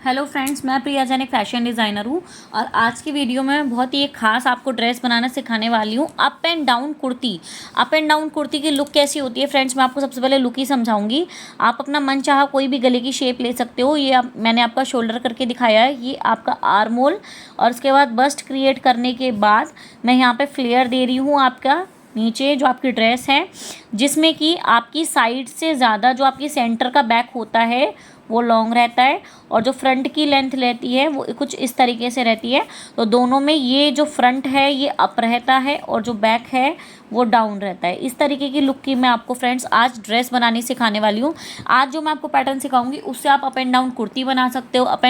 Hello friends, मैं प्रिया जैन एक fashion designer हूँ और आज की वीडियो में बहुत ही एक ख़ास आपको ड्रेस बनाना सिखाने वाली हूँ। Up and down kurti. Up and down kurti की लुक कैसी होती है फ्रेंड्स, मैं आपको सबसे पहले लुक ही समझाऊंगी। आप अपना मन चाहा कोई भी गले की शेप ले सकते हो। ये मैंने आपका शोल्डर करके दिखाया है, ये आपका आर्म होल और उसके बाद बस्ट क्रिएट करने के बाद मैं यहाँ पर फ्लेयर दे रही हूँ आपका नीचे जो आपकी ड्रेस है, जिसमें कि आपकी साइड से ज़्यादा जो आपकी सेंटर का बैक होता है वो लॉन्ग रहता है और जो फ्रंट की लेंथ रहती है वो कुछ इस तरीके से रहती है। तो दोनों में ये जो फ्रंट है ये अप रहता है और जो बैक है वो डाउन रहता है। इस तरीके की लुक की मैं आपको फ्रेंड्स आज ड्रेस बनानी सिखाने वाली हूँ। आज जो मैं आपको पैटर्न सिखाऊंगी उससे आप अप एंड डाउन कुर्ती बना सकते हो, अप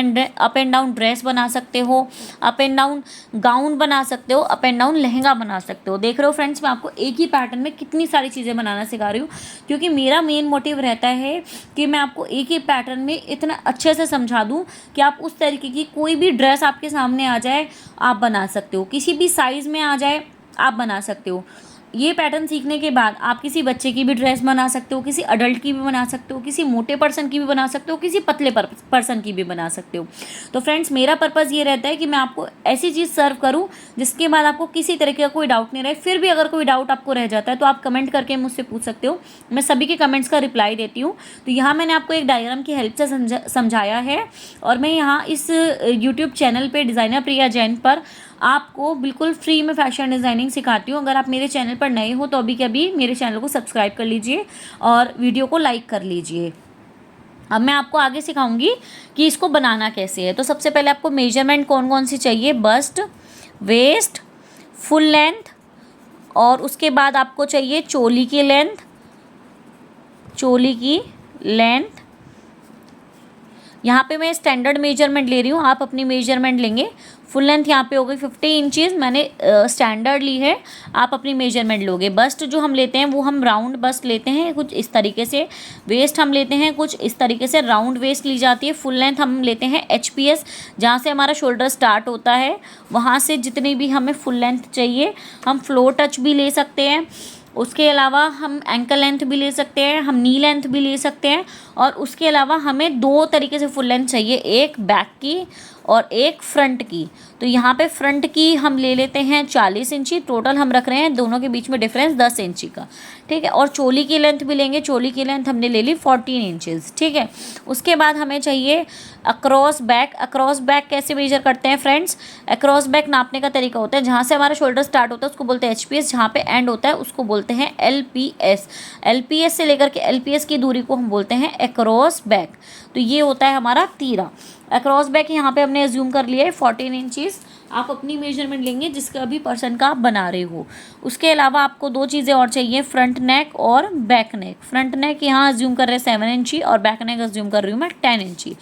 एंड डाउन ड्रेस बना सकते हो, अप एंड डाउन गाउन बना सकते हो, अप एंड डाउन लहंगा बना सकते हो। देख रहे हो फ्रेंड्स, मैं आपको एक ही पैटर्न में कितनी सारी चीज़ें बनाना सिखा रही हूँ, क्योंकि मेरा मेन मोटिव रहता है कि मैं आपको एक ही पैटर्न में इतना अच्छे से समझा दूँ कि आप उस तरीके की कोई भी ड्रेस आपके सामने आ जाए आप बना सकते हो, किसी भी साइज़ में आ जाए आप बना सकते हो। ये पैटर्न सीखने के बाद आप किसी बच्चे की भी ड्रेस बना सकते हो, किसी अडल्ट की भी बना सकते हो, किसी मोटे पर्सन की भी बना सकते हो, किसी पतले पर्सन की भी बना सकते हो। तो फ्रेंड्स, मेरा पर्पज़ ये रहता है कि मैं आपको ऐसी चीज़ सर्व करूं जिसके बाद आपको किसी तरीके का कोई डाउट नहीं रहे। फिर भी अगर कोई डाउट आपको रह जाता है तो आप कमेंट करके मुझसे पूछ सकते हो, मैं सभी के कमेंट्स का रिप्लाई देती हूँ। तो यहाँ मैंने आपको एक डायग्राम की हेल्प से समझाया है और मैं यहाँ इस यूट्यूब चैनल पर डिज़ाइनर प्रिया जैन पर आपको बिल्कुल फ्री में फैशन डिज़ाइनिंग सिखाती हूँ। अगर आप मेरे चैनल पर नए हो तो अभी के अभी मेरे चैनल को सब्सक्राइब कर लीजिए और वीडियो को लाइक कर लीजिए। अब मैं आपको आगे सिखाऊंगी कि इसको बनाना कैसे है। तो सबसे पहले आपको मेजरमेंट कौन कौन सी चाहिए, बस्ट, वेस्ट, फुल लेंथ और उसके बाद आपको चाहिए चोली की लेंथ। यहाँ पे मैं स्टैंडर्ड मेजरमेंट ले रही हूँ, आप अपनी मेजरमेंट लेंगे। फुल लेंथ यहाँ पे हो गई 50 इंचज़, मैंने स्टैंडर्ड ली है, आप अपनी मेजरमेंट लोगे। बस्ट जो हम लेते हैं वो हम राउंड बस्ट लेते हैं कुछ इस तरीके से, वेस्ट हम लेते हैं कुछ इस तरीके से, राउंड वेस्ट ली जाती है। फुल लेंथ हम लेते हैं HPS, जहाँ से हमारा शोल्डर स्टार्ट होता है वहाँ से जितनी भी हमें फुल लेंथ चाहिए। हम फ्लोर टच भी ले सकते हैं, उसके अलावा हम एंकल लेंथ भी ले सकते हैं, हम नी लेंथ भी ले सकते हैं और उसके अलावा हमें दो तरीके से फुल लेंथ चाहिए, एक बैक की और एक फ्रंट की। तो यहाँ पे फ्रंट की हम ले लेते हैं 40 इंची, टोटल हम रख रहे हैं दोनों के बीच में डिफरेंस 10 इंची का, ठीक है। और चोली की लेंथ भी लेंगे, चोली की लेंथ हमने ले ली 14 इंचज़, ठीक है। उसके बाद हमें चाहिए अक्रॉस बैक। अक्रॉस बैक कैसे मेजर करते हैं फ्रेंड्स, अक्रॉस बैक नापने का तरीका होता है, जहाँ से हमारा शोल्डर स्टार्ट होता है उसको बोलते हैं HPS, जहाँ पे एंड होता है उसको बोलते हैं LPS। LPS से लेकर के LPS की दूरी को हम बोलते हैं अक्रॉस बैक। तो ये होता है हमारा तीरा। अक्रॉस बैक यहाँ पे हमने एज्यूम कर लिया है 14 इंचज़। आप अपनी मेजरमेंट लेंगे जिसका भी पर्सन का आप बना रहे हो। उसके अलावा आपको दो चीज़ें और चाहिए, फ्रंट नेक और बैक नेक। फ्रंट नेक यहाँ एज्यूम कर रहे हैं 7 इंची और बैक नेक एज्यूम कर रही हूँ मैं 10 इंची।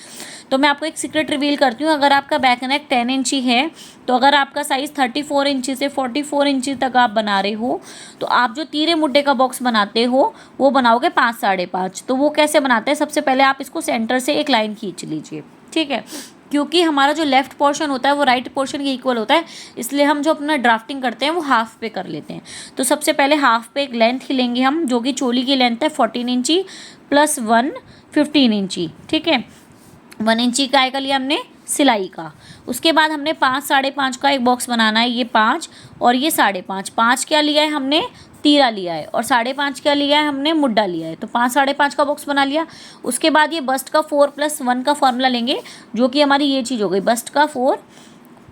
तो मैं आपको एक सीक्रेट रिवील करती हूँ, अगर आपका बैक नेक 10 इंची है तो अगर आपका साइज़ 34 इंची से 44 इंची तक आप बना रहे हो तो आप जो तीरे मुड्डे का बॉक्स बनाते हो वो बनाओगे 5 साढ़े 5। तो वो कैसे बनाते हैं, सबसे पहले आप इसको सेंटर से एक लाइन खींच लीजिए, ठीक है। क्योंकि हमारा जो लेफ्ट पोर्शन होता है वो राइट पोर्शन के इक्वल होता है, इसलिए हम जो अपना ड्राफ्टिंग करते हैं वो हाफ पे कर लेते हैं। तो सबसे पहले हाफ पे एक लेंथ ही लेंगे हम, जो कि चोली की लेंथ है 14 इंची प्लस 1 15 इंची, ठीक है। 1 इंची का आएगा लिया हमने सिलाई का। उसके बाद हमने 5 साढ़े 5 का एक बॉक्स बनाना है, ये 5 और ये साढ़े 5। 5 क्या लिया है हमने, तीरा लिया है, और साढ़े 5 क्या लिया है हमने, मुड्डा लिया है। तो 5 साढ़े 5 का बॉक्स बना लिया। उसके बाद ये बस्ट का 4+1 का फॉर्मूला लेंगे, जो कि हमारी ये चीज़ हो गई, बस्ट का 4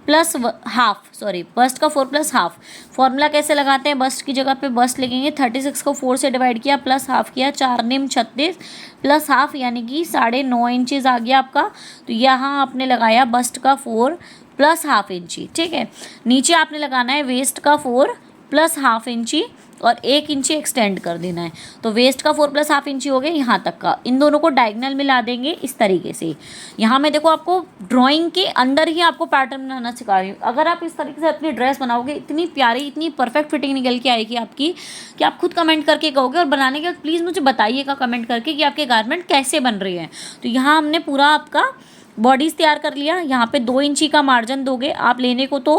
प्लस हाफ, सॉरी बस्ट का 4 प्लस हाफ। फॉर्मूला कैसे लगाते हैं, बस्ट की जगह पे बस्ट लिखेंगे, 36 को 4 से डिवाइड किया प्लस हाफ किया, 4 निम 36 प्लस हाफ यानी कि 9.5 इंचज़ आ गया आपका। तो यहाँ आपने लगाया बस्ट का 4 प्लस हाफ इंची, ठीक है। नीचे आपने लगाना है वेस्ट का 4 प्लस हाफ इंची और 1 इंची एक्सटेंड कर देना है। तो वेस्ट का 4 प्लस हाफ इंची हो गया यहाँ तक का, इन दोनों को डायगोनल मिला देंगे इस तरीके से। यहाँ मैं देखो आपको ड्राइंग के अंदर ही आपको पैटर्न बनाना सिखा रही हूँ। अगर आप इस तरीके से अपनी ड्रेस बनाओगे इतनी प्यारी, इतनी परफेक्ट फिटिंग निकल के आएगी आपकी कि आप खुद कमेंट करके कहोगे, और बनाने के बाद प्लीज़ मुझे बताइएगा कमेंट करके कि आपके गारमेंट कैसे बन रही हैं। तो यहाँ हमने पूरा आपका बॉडीज़ तैयार कर लिया। यहाँ पे 2 इंची का मार्जिन दोगे आप। लेने को तो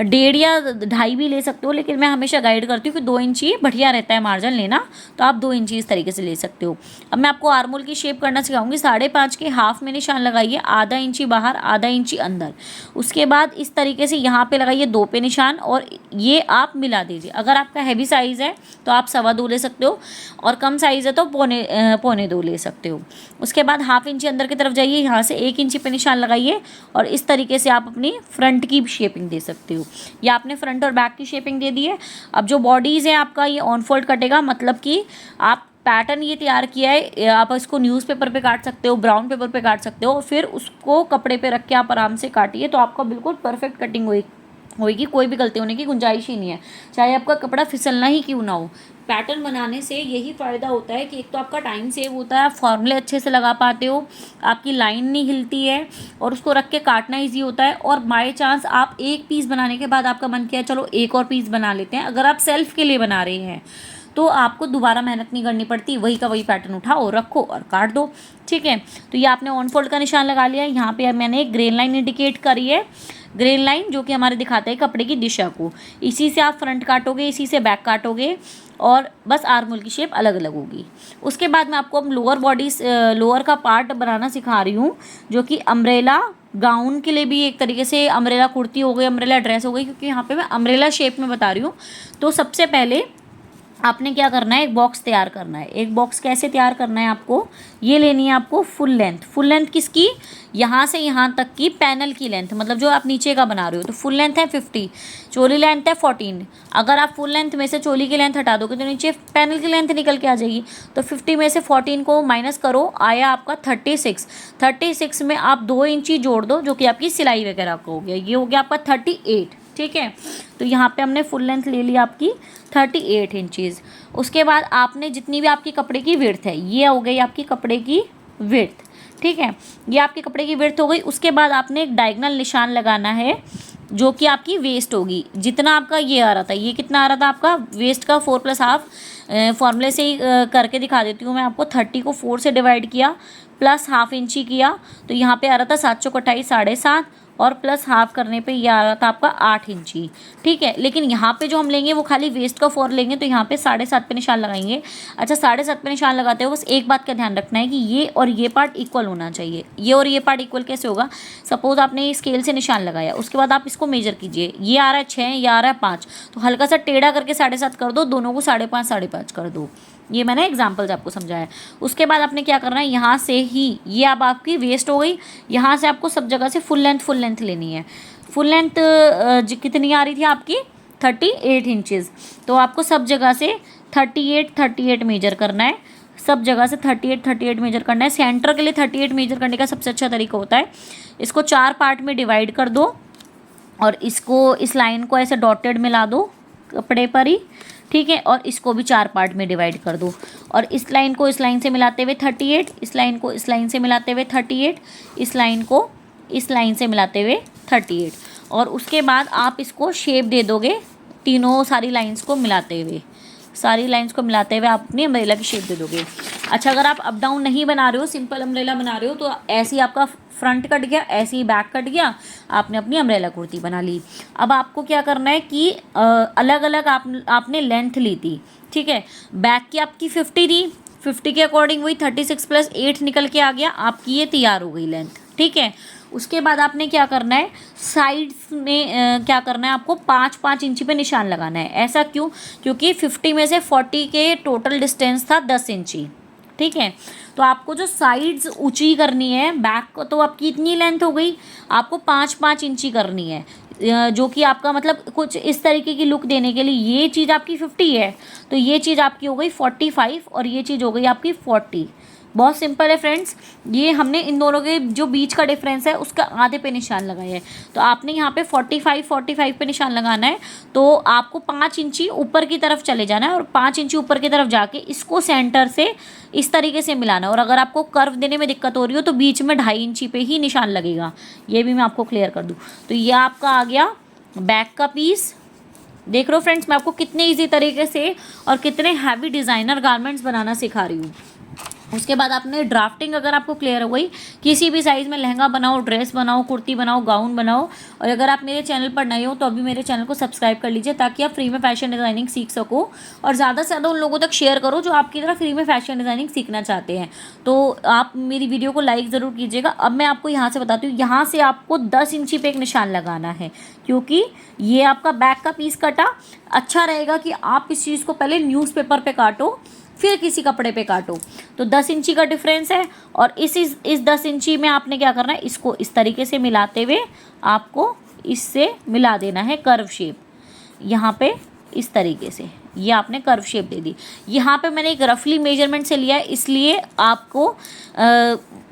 1.5 या 2.5 भी ले सकते हो, लेकिन मैं हमेशा गाइड करती हूँ कि 2 इंची बढ़िया रहता है मार्जिन लेना, तो आप 2 इंची इस तरीके से ले सकते हो। अब मैं आपको आर्म होल की शेप करना सिखाऊंगी। 5.5 के हाफ में निशान लगाइए, आधा इंची बाहर आधा इंची अंदर। उसके बाद इस तरीके से यहाँ पे लगाइए 2 पे निशान और ये आप मिला दीजिए। अगर आपका हैवी साइज़ है तो आप 2.25 ले सकते हो, और कम साइज़ है तो 1.25 ले सकते हो। उसके बाद हाफ इंची अंदर की तरफ जाइए, यहाँ से 1 इंची पे निशान लगाइए और इस तरीके से आप अपनी फ्रंट की शेपिंग दे सकते हो। या आपने फ्रंट और बैक की शेपिंग दे दी है। अब जो बॉडीज़ है आपका ये ऑन फोल्ड कटेगा, मतलब कि आप पैटर्न ये तैयार किया है, आप इसको न्यूज़पेपर पे काट सकते हो, ब्राउन पेपर पे काट सकते हो, फिर उसको कपड़े पे रख के आप आराम से काटिए, तो आपका बिल्कुल परफेक्ट कटिंग होगी। कोई भी गलती होने की गुंजाइश ही नहीं है, चाहे आपका कपड़ा फिसलना ही क्यों ना हो। पैटर्न बनाने से यही फ़ायदा होता है कि एक तो आपका टाइम सेव होता है, आप फॉर्मूले अच्छे से लगा पाते हो, आपकी लाइन नहीं हिलती है, और उसको रख के काटना ईजी होता है। और बाय चांस आप एक पीस बनाने के बाद आपका मन किया चलो एक और पीस बना लेते हैं, अगर आप सेल्फ के लिए बना रहे हैं तो आपको दोबारा मेहनत नहीं करनी पड़ती, वही का वही पैटर्न उठाओ, रखो और काट दो। ठीक है, तो ये आपने ऑन फोल्ड का निशान लगा लिया। यहाँ पे मैंने एक ग्रेन लाइन इंडिकेट करी है, ग्रेन लाइन जो कि हमारे दिखाते हैं कपड़े की दिशा को। इसी से आप फ्रंट काटोगे, इसी से बैक काटोगे, और बस आर्म होल की शेप अलग अलग होगी। उसके बाद मैं आपको लोअर बॉडी लोअर का पार्ट बनाना सिखा रही हूँ, जो कि अम्ब्रेला गाउन के लिए भी एक तरीके से अम्ब्रेला कुर्ती हो गई, अम्ब्रेला ड्रेस हो गई, क्योंकि यहाँ पे मैं अम्ब्रेला शेप में बता रही हूँ। तो सबसे पहले आपने क्या करना है, एक बॉक्स तैयार करना है। एक बॉक्स कैसे तैयार करना है आपको, ये लेनी है आपको फुल लेंथ। फुल लेंथ किसकी, यहाँ से यहाँ तक की पैनल की लेंथ, मतलब जो आप नीचे का बना रहे हो। तो फुल लेंथ है 50, चोली लेंथ है 14। अगर आप फुल लेंथ में से चोली की लेंथ हटा दोगे तो नीचे पैनल की लेंथ निकल के आ जाएगी। तो 50 में से 14 को माइनस करो, आया आपका 36। 36 में आप 2 इंची जोड़ दो, जो कि आपकी सिलाई वगैरह का हो गया। ये हो गया आपका 38। ठीक है, तो यहाँ पे हमने फुल लेंथ ले ली आपकी 38 इंचज़। उसके बाद आपने जितनी भी आपकी कपड़े की विड्थ है, ये हो गई आपकी कपड़े की विड्थ। ठीक है, ये आपके कपड़े की विड्थ हो गई। उसके बाद आपने एक डायगोनल निशान लगाना है, जो कि आपकी वेस्ट होगी। जितना आपका ये आ रहा था, ये कितना आ रहा था आपका वेस्ट का 4 + हाफ, फॉर्मूले से ही करके दिखा देती हूँ मैं आपको। 30 को 4 से डिवाइड किया, प्लस हाफ इंची किया, तो यहाँ पे आ रहा था 7 चौक 28 7.5, और प्लस हाफ करने पे ये आ रहा था आपका 8 इंची। ठीक है, लेकिन यहाँ पे जो हम लेंगे वो खाली वेस्ट का 4 लेंगे, तो यहाँ पे 7.5 पे निशान लगाएंगे। अच्छा, 7.5 पे निशान लगाते हो बस एक बात का ध्यान रखना है कि ये और ये पार्ट इक्वल होना चाहिए। ये और ये पार्ट इक्वल कैसे होगा, सपोज आपने स्केल से निशान लगाया, उसके बाद आप इसको मेजर कीजिए, ये आ रहा है 6, ये आ रहा है 5, तो हल्का सा टेढ़ा करके 7.5 कर दो, दोनों को 5.5 कर दो। ये मैंने एग्जाम्पल्स आपको समझाया। उसके बाद आपने क्या करना है, यहाँ से ही ये अब आपकी वेस्ट हो गई, यहाँ से आपको सब जगह से फुल लेंथ लेनी है। फुल लेंथ कितनी आ रही थी आपकी 38 इंचज़, तो आपको सब जगह से 38 मेजर करना है। सब जगह से 38 मेजर करना है। सेंटर के लिए 38 मेजर करने का सबसे अच्छा तरीका होता है, इसको 4 पार्ट में डिवाइड कर दो और इसको इस लाइन को ऐसे डॉटेड मिला दो कपड़े पर ही। ठीक है, और इसको भी 4 पार्ट में डिवाइड कर दो, और इस लाइन को इस लाइन से मिलाते हुए 38, इस लाइन को इस लाइन से मिलाते हुए 38, इस लाइन को इस लाइन से मिलाते हुए 38, और उसके बाद आप इसको शेप दे दोगे तीनों सारी लाइंस को मिलाते हुए। सारी लाइंस को मिलाते हुए आप अपनी अम्ब्रेला की शेप दे दोगे। अच्छा, अगर आप अप डाउन नहीं बना रहे हो, सिंपल अम्ब्रेला बना रहे हो, तो ऐसे ही आपका फ्रंट कट गया, ऐसे ही बैक कट गया, आपने अपनी अम्ब्रेला कुर्ती बना ली। अब आपको क्या करना है कि अलग अलग आपने लेंथ ली थी। ठीक है, बैक की आपकी 50 थी, 50 के अकॉर्डिंग वही 36 + 8 निकल के आ गया, आपकी ये तैयार हो गई लेंथ। ठीक है, उसके बाद आपने क्या करना है, साइड्स में क्या करना है, आपको 5-5 इंची पे निशान लगाना है। ऐसा क्यों, क्योंकि 50 में से 40 के टोटल डिस्टेंस था 10 इंची। ठीक है, तो आपको जो साइड्स ऊंची करनी है, बैक को तो आपकी इतनी लेंथ हो गई, आपको 5-5 इंची करनी है, जो कि आपका मतलब कुछ इस तरीके की लुक देने के लिए। ये चीज़ आपकी 50 है, तो ये चीज़ आपकी हो गई 45, और ये चीज़ हो गई आपकी 40। बहुत सिंपल है फ्रेंड्स, ये हमने इन दोनों के जो बीच का डिफरेंस है उसका आधे पे निशान लगाया है। तो आपने यहाँ पे 45 पे निशान लगाना है, तो आपको 5 इंची ऊपर की तरफ चले जाना है, और 5 इंची ऊपर की तरफ जाके इसको सेंटर से इस तरीके से मिलाना है। और अगर आपको कर्व देने में दिक्कत हो रही हो तो बीच में 2.5 इंची पे ही निशान लगेगा। ये भी मैं आपको क्लियर कर दूँ। तो ये आपका आ गया बैक का पीस। देख रहे हो फ्रेंड्स, मैं आपको कितने ईजी तरीके से और कितने हैवी डिज़ाइनर गारमेंट्स बनाना सिखा रही हूँ। उसके बाद आपने ड्राफ्टिंग अगर आपको क्लियर हो गई, किसी भी साइज़ में लहंगा बनाओ, ड्रेस बनाओ, कुर्ती बनाओ, गाउन बनाओ। और अगर आप मेरे चैनल पर नए हो तो अभी मेरे चैनल को सब्सक्राइब कर लीजिए ताकि आप फ्री में फैशन डिज़ाइनिंग सीख सको और ज़्यादा से ज़्यादा उन लोगों तक शेयर करो जो आपकी तरह फ्री में फैशन डिज़ाइनिंग सीखना चाहते हैं। तो आप मेरी वीडियो को लाइक ज़रूर कीजिएगा। अब मैं आपको यहाँ से बताती हूँ, यहाँ से आपको 10 इंची पे एक निशान लगाना है, क्योंकि ये आपका बैक का पीस कटा। अच्छा रहेगा कि आप इस चीज़ को पहले न्यूज़पेपर पे काटो, फिर किसी कपड़े पे काटो। तो 10 इंची का डिफरेंस है और इस 10 इंची में आपने क्या करना है, इसको इस तरीके से मिलाते हुए आपको इससे मिला देना है कर्व शेप। यहाँ पे इस तरीके से ये आपने कर्व शेप दे दी। यहाँ पे मैंने एक रफली मेजरमेंट से लिया है, इसलिए आपको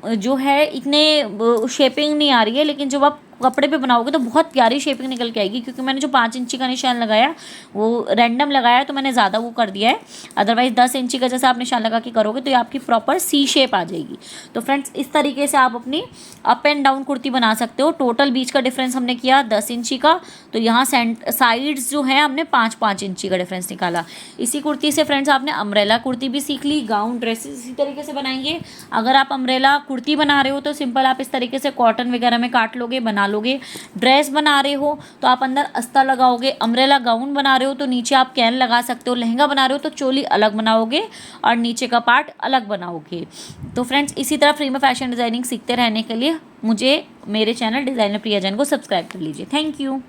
जो है इतने शेपिंग नहीं आ रही है, लेकिन जब आप कपड़े पे बनाओगे तो बहुत प्यारी शेपिंग निकल के आएगी। क्योंकि मैंने जो 5 इंची का निशान लगाया वो रैंडम लगाया है, तो मैंने ज़्यादा वो कर दिया है। अदरवाइज़ 10 इंची का जैसा आप निशान लगा के करोगे तो ये आपकी प्रॉपर सी शेप आ जाएगी। तो फ्रेंड्स, इस तरीके से आप अपनी अप एंड डाउन कुर्ती बना सकते हो। टोटल बीच का डिफरेंस हमने किया 10 इंची का, तो यहाँ साइड्स जो है हमने 5-5 इंची का डिफरेंस निकाला। इसी कुर्ती से फ्रेंड्स आपने अम्ब्रेला कुर्ती भी सीख ली, गाउन ड्रेसेस इसी तरीके से बनाएंगे। अगर आप अम्ब्रेला कुर्ती बना रहे हो तो सिंपल आप इस तरीके से कॉटन वगैरह में काट लोगे, बना लोगे। ड्रेस बना रहे हो तो आप अंदर अस्तर लगाओगे। अम्ब्रेला गाउन बना रहे हो तो नीचे आप कैन लगा सकते हो। लहंगा बना रहे हो तो चोली अलग बनाओगे और नीचे का पार्ट अलग बनाओगे। तो फ्रेंड्स, इसी तरह फ्री में फैशन डिज़ाइनिंग सीखते रहने के लिए मुझे मेरे चैनल डिज़ाइनर प्रिया जैन को सब्सक्राइब कर लीजिए। Thank you.